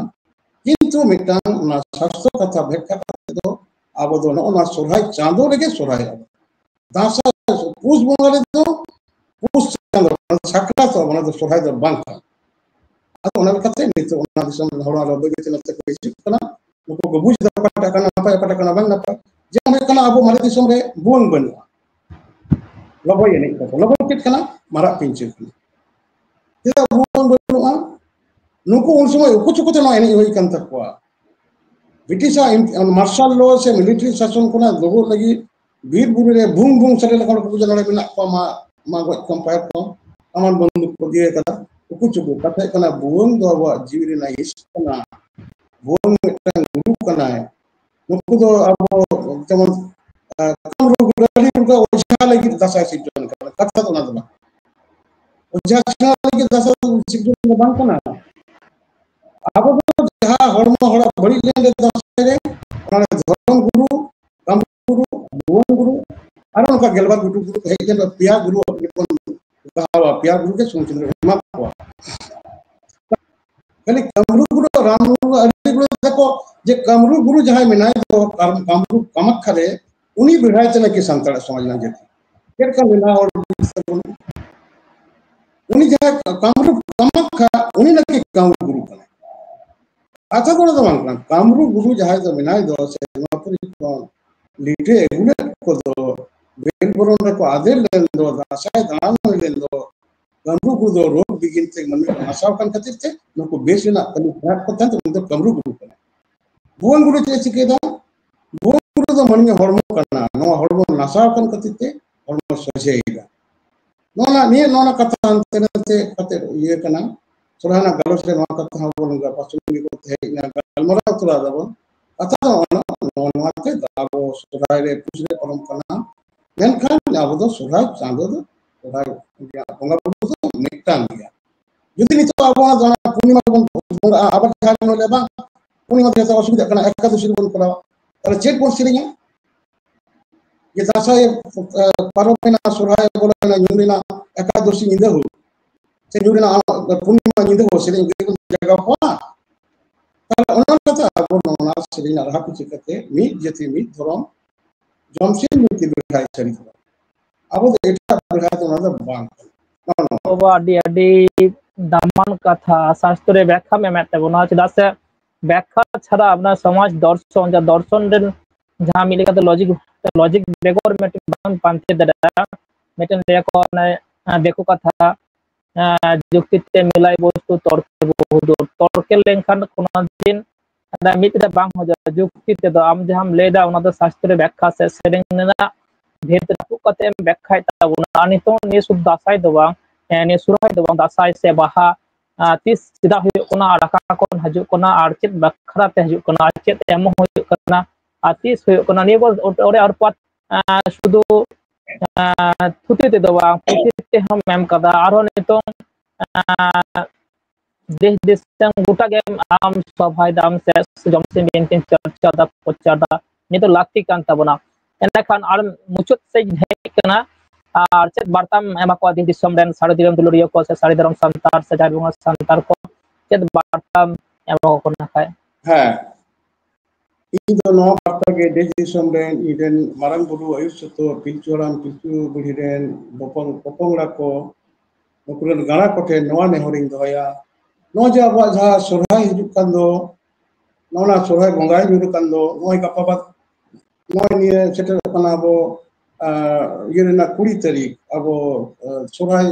Speaker 1: किंतु मिटांग ना शास्त्र कथा व्याख्या करते दो आबो दो नोआ सोहाय चांदो लेके सोहाय दासा पुष बंगाले दो पुष चांदो सकरा तो ओना दो सोहाय दो बांग का अतो ओना कते नि तो ओना दिसम होड़ा रो बेगे चला ते कोई कना नको गबुज दा पटा कना बांग ना जे हम कना आबो मारे दिसम रे बुंग बनुआ लबो ये नहीं तो लबो कित कना मारा पिंचे tidak bukan berdoa nuku उन समय कुछ कुछ ना एनी होई कंत को ब्रिटिश मार्शल लॉ से मिलिट्री शासन को ना लोगो लगी वीर बुरे रे बुंग बुंग सरे लकन को जनरे बिना को मा गो कंपायर को अमन बंदूक को दिए कदा कुछ को कथे कना बुंग दो वा जीवरी ना इस कना बुंग मिटन गुरु कना है नुको दो अब जेमन कमरू गड़ी को ओछा लगी दशा सिजन कथा तो ना दो ओझा के दशा सिजन बांग कना अब तो जहां हरम हड़ा बड़ी लेंदे दशा रे ओना धर्म गुरु कम गुरु भुवन गुरु आरो उनका गेलबा गुरु हे के पिया गुरु अपने को कहा पिया गुरु के सुनचंद्र हिमा को कने कमरू गुरु राम गुरु अरे गुरु देखो जे कमरू गुरु जहां मिनाय तो कमरू कमक खरे उनी बिहाय चले के संतड़ समझना जेती केर का मिला और उनी जहां कमरू कमक खा उनी न के कमरू गुरु कने अच्छा कोन तो मानना कामरू गुरु जहां तो मिनाय दो से नौकरी को लीटे गुने को दो बेल बरोन रे को आदे लेन दो दासाय दान लेन दो कामरू गुरु दो रोग बिगिन से मन में आशा कन खातिर थे नको बेसना कनी फ्रैक को तंत तो कामरू गुरु कने भुवन गुरु चे सिकेदा भुवन गुरु तो मन में हरमो करना नो हरमो नशा कन खातिर थे हरमो सोचेगा नोना ने नोना कथा अंतरते कते ये कना सोराना गलोस रे नोआ कथा बोलूंगा पसुंगी को थे ना गलमरा तुरा दबो अथा नोना के दाबो सोराय रे पुछरे परम कना मेनखान आबो दो सोराय चांदो दो सोराय बंगा बुरु तो मिटान गया जुदी नि तो आबो जाना पूर्णिमा बन आबा खान नो लेबा पूर्णिमा के असुविधा कना एकादशी बन करा अरे चेक कोन सिरिया ये दासा ये परमेना सोराय बोला ना युनिना एकादशी निंदे हो से युनिना पूर्णिमा निंदे हो से जगह को ताला ओना कथा अब नोना सिरिना रहा कुछ कहते मी जति मी धरम जमसिन नीति बिहाय चरित अब एटा बिहाय तो ना बांग
Speaker 2: अब आदि आदि दामान कथा शास्त्रे व्याख्या में मेते बना चदा से व्याख्या छड़ा अपना समाज दर्शन जा दर्शन रे जहां मिले का लॉजिक बेगोर में बांग पांते दरा मेटन देखो ना देखो कथा যুক্তি তে মিলাই বস্তু তর্কে বহুদূর তর্কে লেনখান কোনো দিন ᱢᱤᱫ ᱨᱮ ᱵᱟᱝ ᱦᱩᱭᱩᱜᱼᱟ ᱡᱩᱠᱛᱤ ᱛᱮᱫᱚ ᱟᱢ ᱡᱟᱦᱟᱸᱢ ᱞᱟᱹᱭᱫᱟ ᱚᱱᱟ ᱫᱚ ᱥᱟᱥᱛᱨᱚ ᱵᱮᱠᱠᱷᱟ ᱥᱮ ᱥᱮᱨᱮᱧ ᱨᱮᱱᱟᱜ ᱵᱷᱮᱫ ᱨᱟᱹᱯᱩᱫ ᱠᱟᱛᱮ ᱮᱢ ᱵᱮᱠᱠᱷᱟᱭ ᱛᱟᱵᱚᱱᱟ ᱟᱨ ᱱᱤᱛᱚᱝ ᱱᱤᱭᱟᱹ ᱥᱩᱫᱷᱩ ᱫᱟᱸᱥᱟᱭ ᱫᱚ ᱵᱟᱝ ᱱᱤᱭᱟᱹ ᱥᱚᱨᱦᱟᱭ ᱫᱚ ᱵᱟᱝ ᱫᱟᱸᱥᱟᱭ ᱥᱮ ᱵᱟᱦᱟ ᱛᱤᱥ ᱪᱮᱫᱟᱜ ᱦᱩᱭᱩᱜ ᱠᱟᱱᱟ ᱟᱨ ᱟᱠᱟ ᱠᱷᱚᱱ ᱦᱤᱡᱩᱜ ᱠᱟᱱᱟ ᱟᱨ ᱪᱮᱫ ᱵᱟᱠᱷᱨᱟ ᱛᱮ ᱦᱤᱡᱩᱜ ᱠᱟᱱᱟ ᱟᱨ ᱪᱮᱫ ᱮᱢᱚᱜ ᱦᱩᱭᱩᱜ ᱠᱟᱱᱟ ᱟᱨ ᱛᱤᱥ ᱦᱩᱭᱩᱜ ᱠᱟᱱᱟ ᱱᱤᱭᱟᱹ ᱠᱚ ᱚᱸᱰᱮ ᱟᱨᱯᱟᱛ শুধু থুতি তেᱫᱚ ᱵᱟᱝ ᱯᱩᱛᱷᱤ ᱛᱮᱦᱚᱸ ᱮᱢ ᱠᱟᱫᱟ ᱟᱨᱦᱚᱸ ᱱᱤᱛᱚᱝ देश देश गोटा गे आम सभाय दाम से जमसे मेंटेन चर्चा दा प्रचार दा नि तो लाक्ति कान ताबना एनखान आर मुचुत से हेक कना आर चेत बार्ताम एमा को दिन दिसम रेन साड़ी दिरम दुलरियो को से साड़ी दरम संतार से जाय बंगा संतार को चेत बार्ताम एमा को ना खाय
Speaker 1: हाँ ᱤᱧ ᱫᱚ ᱱᱚᱣᱟ ᱵᱟᱨᱛᱟ ᱜᱮ ᱫᱮᱥ ᱫᱤᱥᱚᱢ ᱨᱮᱱ ᱤᱧᱨᱮᱱ ᱢᱟᱨᱟᱝ ᱵᱩᱨᱩ ᱟᱭᱩᱨ ᱥᱩᱛᱚ ᱯᱤᱞᱪᱩ ᱦᱟᱲᱟᱢ ᱯᱤᱞᱪᱩ ᱵᱩᱲᱦᱤ ᱨᱮᱱ ᱯᱚᱯᱚᱝᱲᱟ ᱠᱚ ᱱᱩᱠᱩ ᱨᱮᱱ ᱜᱟᱬᱟ ᱠᱚᱴᱷᱮᱱ ᱱᱚᱣᱟ ᱱᱮᱦᱚᱨᱤᱧ ᱫᱚᱦᱚᱭᱟ ᱱᱚᱣᱟ ᱡᱮ ᱟᱵᱚᱣᱟᱜ ᱡᱟᱦᱟᱸ ᱥᱚᱨᱦᱟᱭ ᱦᱤᱡᱩᱜ ᱠᱟᱱ ᱫᱚ ᱱᱚᱣᱟ ᱥᱚᱨᱦᱟᱭ ᱵᱚᱸᱜᱟᱭ ᱧᱩᱨ ᱠᱟᱱ ᱫᱚ ᱱᱚᱜᱼᱚᱭ ᱜᱟᱯᱟ ᱵᱟᱫ ᱱᱚᱜᱼᱚᱭ ᱱᱤᱭᱟᱹ ᱥᱮᱴᱮᱨᱚᱜ ᱠᱟᱱᱟ ᱟᱵᱚ ᱤᱭᱟᱹ ᱨᱮᱱᱟᱜ 20 ᱛᱟᱹᱨᱤᱠᱷ ᱟᱵᱚ ᱥᱚᱨᱦᱟᱭ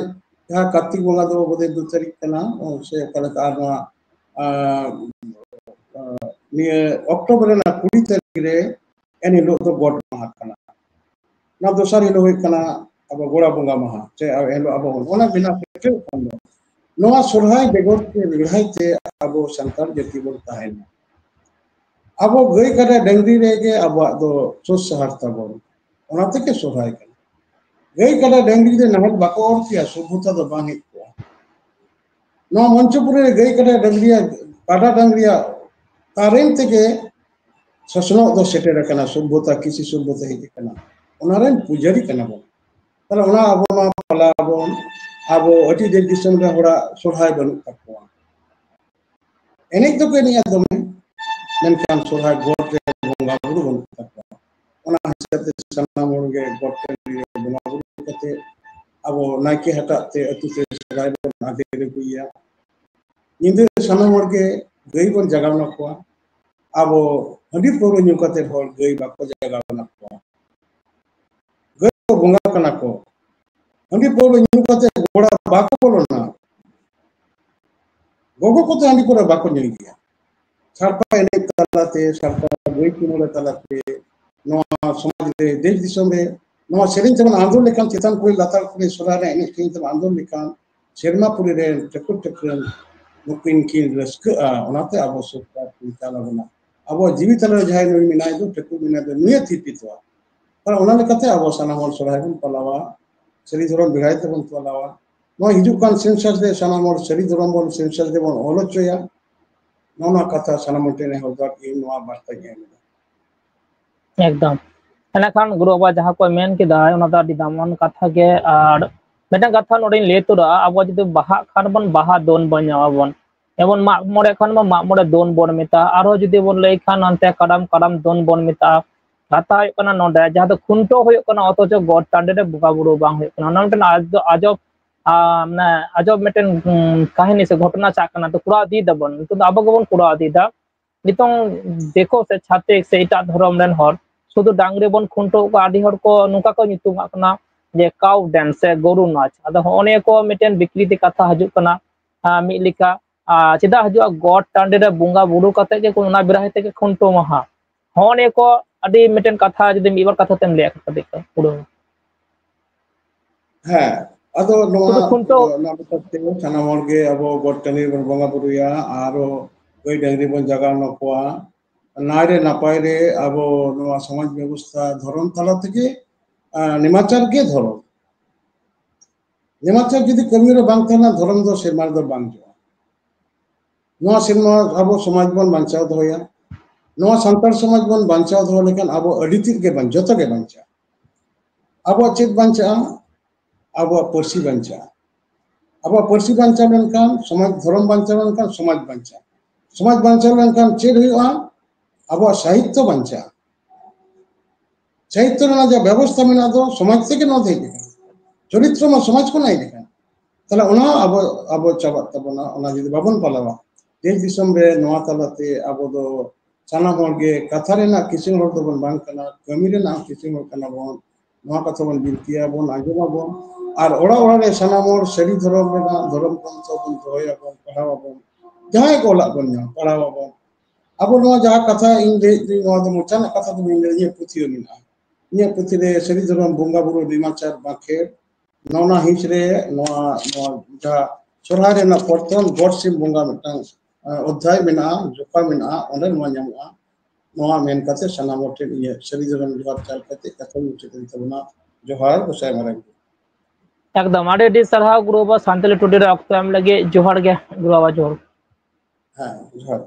Speaker 1: ᱡᱟᱦᱟᱸ ᱠᱟᱨᱛᱤᱠ ᱵᱚᱸᱜᱟ ᱫᱚ ᱵᱚᱫᱮ 2 ᱛᱟᱹᱨᱤᱠᱷ ᱠᱟᱱᱟ ᱥᱮ ᱚᱠᱟ ᱞᱮᱠᱟ ᱟᱨ ᱱᱚᱣᱟ ᱱᱤᱭᱟᱹ ᱚᱠᱴᱳᱵᱚᱨ ᱨᱮᱱᱟᱜ 20 ᱛᱟᱹᱨᱤᱠᱷ ᱨᱮ ᱮᱱ ᱦᱤᱞᱳᱜ ᱫᱚ ᱜᱚᱴ ᱢᱟᱦᱟ ᱠᱟᱱᱟ ᱱᱚᱣᱟ ᱫᱚᱥᱟᱨ ᱦᱤᱞᱳᱜ ᱦᱩᱭᱩᱜ ᱠᱟᱱᱟ ᱟᱵᱚ ᱜᱚᱲᱟ ᱵᱚᱸᱜᱟ ᱢᱟᱦᱟ ᱥᱮ ᱮᱱᱦᱤᱞᱳᱜ ᱟᱵᱚ ᱚᱱᱟ ᱵᱤᱱᱟᱹ ᱥᱮᱴᱮᱨᱚᱜ ᱠᱟᱱ ᱫᱚ ᱱᱚᱣᱟ ᱥᱚᱨᱦᱟᱭ ᱵᱮᱜᱚᱨ ᱛᱮ ᱞᱟᱹᱲᱦᱟᱹᱭ ᱛᱮ ᱟᱵᱚ ᱥᱟᱱᱛᱟᱲ ᱡᱟᱹᱛᱤ ᱵᱚᱱ ᱛᱟᱦᱮᱱᱟ ᱟᱵᱚ ᱜᱟᱹᱭ ᱠᱟᱰᱟ ᱰᱟᱝᱨᱤ ᱨᱮᱜᱮ ᱟᱵᱚᱣᱟᱜ ᱫᱚ ᱥᱩᱥ ᱥᱟᱦᱟᱨ ᱛᱟᱵᱚᱱ ᱚᱱᱟ ᱛᱮᱜᱮ ᱥᱚᱨᱦᱟᱭ ᱠᱟᱱᱟ ᱜᱟᱹᱭ ᱠᱟᱰᱟ ᱰᱟᱝᱨᱤ ᱨᱮ ᱱᱟᱦᱮᱞ ᱵᱟᱠᱚ ᱚᱨ ᱠᱮᱭᱟ ᱥᱚᱵᱷᱚᱛᱟ ᱫᱚ ᱵᱟᱝ ᱦᱮᱡ ᱠᱚᱜᱼᱟ ᱱᱚᱣᱟ ᱢᱚᱧᱪᱚᱯᱩᱨᱤ ᱨᱮ ᱜᱟᱹᱭ ᱠᱟᱰᱟ ᱰᱟᱝᱨᱤᱭᱟᱜ ᱠᱟᱰᱟ ᱰᱟᱝᱨᱤᱭᱟᱜ ᱛᱟᱨᱮᱱ ᱛᱮᱜᱮ ᱥᱚᱥᱱᱚᱜ ᱫᱚ ᱥᱮᱴᱮᱨ ᱟᱠᱟᱱᱟ ᱥᱚᱵᱷᱚᱛᱟ ᱠᱤᱥᱤ ᱥᱚᱵᱷᱚᱛᱟ ᱦᱮᱡ ᱟᱠᱟᱱᱟ ᱚᱱᱟ ᱨᱮᱱ ᱯᱩᱡᱟᱨᱤ ᱠᱟᱱᱟ ᱵᱚᱱ ᱛᱟᱦᱞᱮ ᱚᱱᱟ ᱟᱵᱚ ᱱᱚᱣᱟ ᱯᱟᱞᱟᱣ ᱟᱵᱚᱱ ᱟᱵᱚ ᱟᱹᱰᱤ ᱫᱮᱥ ᱫᱤᱥᱚᱢ ᱨᱮ ᱦᱚᱲᱟᱜ ᱥᱚᱨᱦᱟᱭ ᱵᱟᱹᱱᱩᱜ ᱛᱟᱠᱚᱣᱟ ᱮᱱᱮᱡ ᱫᱚᱠᱚ ᱮᱱᱮᱡᱼᱟ ᱫᱚᱢᱮ ᱢᱮᱱᱠᱷᱟᱱ ᱥᱚᱨᱦᱟᱭ ᱜᱚᱴ ᱨᱮ ᱵᱚᱸᱜᱟ ᱵᱩᱨᱩ ᱵᱟᱹᱱᱩᱜ ᱛᱟᱠᱚᱣᱟ ᱚᱱᱟ ᱦᱤᱥᱟᱹᱵ ᱛᱮ ᱥᱟᱱᱟᱢ ᱦᱚᱲᱜᱮ ᱜᱚᱴ ᱨᱮ ᱵᱚᱸᱜᱟ ᱵᱩᱨᱩ ᱠᱟᱛᱮ ᱟᱵᱚ ᱱᱟᱭᱠᱮ ᱦᱟᱴᱟᱜ ᱛᱮ ᱟᱹᱛᱩ ᱛᱮ ᱥᱚᱨᱦᱟᱭ ᱵᱚᱱ ᱟᱫᱮᱨ ᱟᱹᱜᱩᱭᱟ ᱧᱤᱫᱟᱹ ᱥᱟᱱᱟᱢ ᱦᱚᱲᱜᱮ ᱜᱟᱹᱭ ᱵᱚᱱ ᱡᱟᱜᱟᱣᱱᱟ ᱠᱚᱣᱟ ᱟᱵᱚ ᱦᱟᱺᱰᱤ ᱯᱟᱹᱣᱨᱟᱹ ᱧᱩ ᱠᱟᱛᱮ ᱦᱚᱲ ᱜᱟᱹᱭ ᱵᱟᱠᱚ ᱡᱟᱜᱟᱣᱱᱟ ᱠᱚᱣᱟ ᱜᱟᱹᱭ ᱠᱚ ᱵᱚᱸᱜᱟ ᱠᱟᱱᱟ ᱠᱚ ᱦᱟᱺᱰᱤ ᱯᱟᱹᱣᱨᱟᱹ ᱧᱩ ᱠᱟᱛᱮ ᱜᱚᱲᱟ ᱵᱟᱠᱚ ᱵᱚᱞᱚᱱᱟ ᱜᱚᱜᱚ ᱠᱚᱫᱚ ᱦᱟᱺᱰᱤ ᱯᱟᱹᱣᱨᱟᱹ ᱵᱟᱠᱚ ᱧᱩᱭ ᱜᱮᱭᱟ ᱥᱟᱲᱯᱟ ᱮᱱᱮᱡ ᱛᱟᱞᱟᱛᱮ ᱥᱟᱲᱯᱟ ᱜᱟᱹᱭ ᱪᱩᱢᱟᱹᱲᱟ ᱛᱟᱞᱟᱛᱮ ᱱᱚᱣᱟ ᱥᱚᱢᱟᱡᱽ ᱨᱮ ᱫᱮᱥ ᱫᱤᱥᱚᱢ ᱨᱮ ᱱᱚᱣᱟ ᱥᱮᱨᱮᱧ ᱛᱮᱵᱚᱱ ᱟᱸᱫᱳᱲ ᱞᱮᱠᱷᱟᱱ ᱪᱮᱛᱟᱱ ᱠᱩᱞᱦᱤ ᱞᱟᱛᱟᱨ ᱠᱩᱞᱦᱤ ᱥᱚᱨᱦᱟᱭ ᱨᱮ ᱮᱱᱮᱡ ᱥᱮᱨᱮᱧ ᱛᱮᱵᱚᱱ ᱟᱸᱫᱳᱲ ᱞᱮᱠᱷᱟन ᱥᱮᱨᱢᱟ ᱯᱩᱨᱤ ᱨᱮ ᱴᱷᱟᱹᱠᱩᱨ ᱴᱷᱟᱹᱠᱨᱟᱹᱱ ᱱᱩᱠᱤᱱ ᱠᱤᱱ ᱨᱟᱹᱥᱠᱟᱹᱜᱼᱟ ᱚᱱᱟᱛᱮ ᱟᱵᱚ ᱥᱚᱨᱠᱟᱨ ᱠᱤᱱ ᱪᱟᱞ ᱟᱵᱚᱱᱟ ᱟᱵᱚ ᱡᱤᱣᱤ ᱛᱟᱞᱟᱨᱮ ᱡᱟᱦᱟᱸᱭ ᱱᱩᱭ ᱢᱮᱱᱟᱭ ᱫᱚ ᱴᱷᱟᱹᱠᱩᱨ ᱢᱮᱱᱟᱭ ᱫᱚ ᱱᱩᱭᱮ ᱛᱷᱤᱯᱤᱛᱚᱜᱼᱟ ᱚᱱᱟ ᱞᱮᱠᱟᱛᱮ ᱟᱵᱚ ᱥᱟᱱᱟᱢ ᱦᱚᱲ ᱥᱚᱨᱦᱟᱭ ᱵᱚᱱ ᱯᱟᱞᱟᱣᱟ ᱥᱟᱹᱨᱤ ᱫᱷᱚᱨᱚᱢ ᱵᱮᱲᱦᱟᱭ ᱛᱮᱵᱚᱱ ᱯᱟᱞᱟᱣᱟ ᱱᱚᱣᱟ ᱦᱤᱡᱩᱜ ᱠᱟᱱ ᱥᱮᱱᱥᱟᱥ ᱨᱮ ᱥᱟᱱᱟᱢ ᱦᱚᱲ ᱥᱟᱹᱨᱤ ᱫᱷᱚᱨᱚᱢ ᱵᱚᱱ ᱥᱮᱱᱥᱟᱥ ᱨᱮᱵᱚᱱ ᱚᱞ ᱦᱚᱪᱚᱭᱟ ᱱᱚᱣᱟ ᱠᱟᱛᱷᱟ ᱥᱟᱱᱟᱢ ᱦᱚᱲ ᱴᱷᱮᱱ ᱱᱮᱦᱚᱨ ᱫᱚ ᱤᱧ ᱱᱚᱣᱟ ᱵᱟᱨᱛᱟᱧ ᱮᱢ ᱮᱫᱟ
Speaker 2: एकदम एनखान गुरु बाबा जहाँ को मेन किदा ओना दा अडी दामन कथा गे आर मेटा कथा नोडिन ले तोरा आबो जुदि बाहा खान बन बाहा दोन बन जावाबन एबन मा मोड़े खान मा मोड़े दोन बन मेता आरो जुदि बोन लई खान अंते कदम कदम दोन बन मेता कथा हुयु कना नोडे जहाँ दो खुंटो हुयु कना अथच गॉड टांडे रे बुका बुरु बांग हुयु कना ओना मिटन आजब माने आजब मिटन काहिनी से घटना चा कना तो कुड़ा दी दबन तो आबो गबन कुड़ा दी दा नितों देखो से छाते से इटा धर्म रेन हर शुद्ध डांगरे बन खुंटो को आदि हर को नुका को नितुमा कना जे काउ डांस से गोरु नाच अदा होने को मिटन विकृति कथा हजु कना मिद लिका चेदा हजु गॉड टांडे रे बुंगा बुरु कते के कोना बिराहे ते के खुंटो महा होने को अडी मिटन कथा जदि मिबर कथा तेम ले कते पुरो
Speaker 1: ᱦᱮᱸ ᱟᱫᱚ ᱱᱚᱣᱟ
Speaker 2: शुद्ध खुंटो
Speaker 1: ᱞᱮᱠᱟᱛᱮ ᱥᱟᱱᱟᱢ ᱦᱚᱲᱜᱮ ᱟᱵᱚ ᱜᱚᱴ ᱴᱟᱺᱰᱤ ᱨᱮᱵᱚᱱ ᱵᱚᱸᱜᱟ ᱵᱩᱨᱩᱭᱟ ᱟᱨᱚ ᱜᱟᱹᱭ ᱰᱟᱝᱨᱤ ᱵᱚᱱ ᱡᱟᱜᱟᱣᱱᱟ ᱠᱚᱣᱟ ᱱᱟᱭᱨᱮ ᱱᱟᱯᱟᱭ ᱨᱮ ᱟᱵᱚ ᱱᱚᱣᱟ ᱥᱚᱢᱟᱡᱽ ᱵᱮᱵᱚᱥᱛᱷᱟ ᱫᱷᱚᱨᱚᱢ ᱛᱟᱞᱟ ᱛᱮᱜᱮ ᱱᱮᱢᱟᱪᱟᱨ ᱜᱮ ᱫᱷᱚᱨᱚᱢ ᱱᱮᱢᱟᱪᱟᱨ ᱡᱩᱫᱤ ᱠᱟᱹᱢᱤ ᱨᱮ ᱵᱟᱝ ᱛᱟᱦᱮᱱᱟ ᱫᱷᱚᱨᱚᱢ ᱫᱚ ᱥᱮᱨᱢᱟ ᱨᱮᱫᱚ ᱵᱟᱝ ᱡᱚᱜᱼᱟ ᱱᱚᱣᱟ ᱥᱮᱨᱢᱟ ᱟᱵᱚ ᱥᱚᱢᱟᱡᱽ ᱵᱚᱱ ᱵᱟᱧᱪᱟᱣ ᱫᱚᱦᱚᱭᱟ ᱱᱚᱣᱟ ᱥᱟᱱᱛᱟᱲ ᱥᱚᱢᱟᱡᱽ ᱵᱚᱱ ᱵᱟᱧᱪᱟᱣ ᱫᱚᱦᱚ ᱞᱮᱠᱷᱟᱱ ᱟᱵᱚ ᱟᱹᱰᱤ ᱛᱮᱫ ᱜᱮ ᱡᱚᱛᱚ ᱜᱮ ᱵᱟᱧᱪᱟᱜᱼᱟ ᱟᱵᱚᱣᱟᱜ ᱪᱮᱫ ᱵᱟᱧᱪᱟᱜᱼᱟ ᱟᱵᱚᱣᱟᱜ ᱯᱟᱹᱨᱥᱤ ᱵᱟᱧᱪᱟᱜᱼᱟ ᱟᱵᱚᱣᱟᱜ ᱯᱟᱹᱨᱥᱤ ᱵᱟᱧᱪᱟᱣ ᱞᱮᱱᱠᱷᱟᱱ ᱥᱚᱢᱟᱡᱽ ᱫᱷᱚᱨᱚᱢ ᱵᱟᱧᱪᱟᱣ ᱞᱮᱱᱠᱷᱟन ᱥᱚᱢᱟᱡᱽ ᱵᱟᱧᱪᱟᱜᱼᱟ ᱥᱚᱢᱟᱡᱽ ᱵᱟᱧᱪᱟᱣ ᱞᱮᱱᱠᱷᱟन ᱪᱮᱫ ᱦᱩᱭᱩᱜᱼᱟ ᱟᱵᱚᱣᱟᱜ ᱥᱟহিত্য ᱵᱟᱧᱪᱟᱜᱼᱟ ᱥᱟহিত্য ᱨᱮᱱᱟᱜ ᱡᱮ ᱵᱮᱵᱚᱥᱛᱷᱟ ᱢᱮᱱᱟᱜ ᱫᱚ ᱥᱚᱢᱟᱡᱽ ᱛᱮᱜᱮ ᱱᱚᱣᱟ ᱫᱚ ᱦᱮᱡ ᱟᱠᱟᱱᱟ চরিত্র মা সমাজ কোন আই দেখেন তাহলে ওনা আবো আবো চাবাত তাবনা ওনা যদি বাবন পালাওয়া দেশ দিশম রে নোয়া তালাতে আবো দো সানা হড়গে কথা রেনা কিসিং হড় দবন বাং কানা কামি রেনা কিসিং হড় কানা বন নোয়া কথা বন বিনতিয়া বন আজমা বন और ओड़ा रे सनाम हर सारी धर्म में धर्म पंथ बन दोहयाबन पढ़ावाबन जहां को ओला बन पढ़ावाबन अब जहाँ कथा इन मोचा कथा तो इन पुथी मेना इन पुथी रे सारी धर्म बंगा बुरु डिमाचार बाखेर नौना हिंस रे जहाँ सोहराय रे प्रथम गॉड सिम बंगा मिटांग अध्याय मेना जोखा मेना ओंडे नवा मेन कते सनाम हर ठेन इन सारी धर्म जोहार चाल कते कथा मुचाद तबना जोहार गोसाई मारांग
Speaker 2: एकदम आडे सारहाव गुरु बाबा सानताली टुडे रे ऑक्तो एम लगे जोहार गे गुरु बाबा जोहार
Speaker 1: हाँ जोहार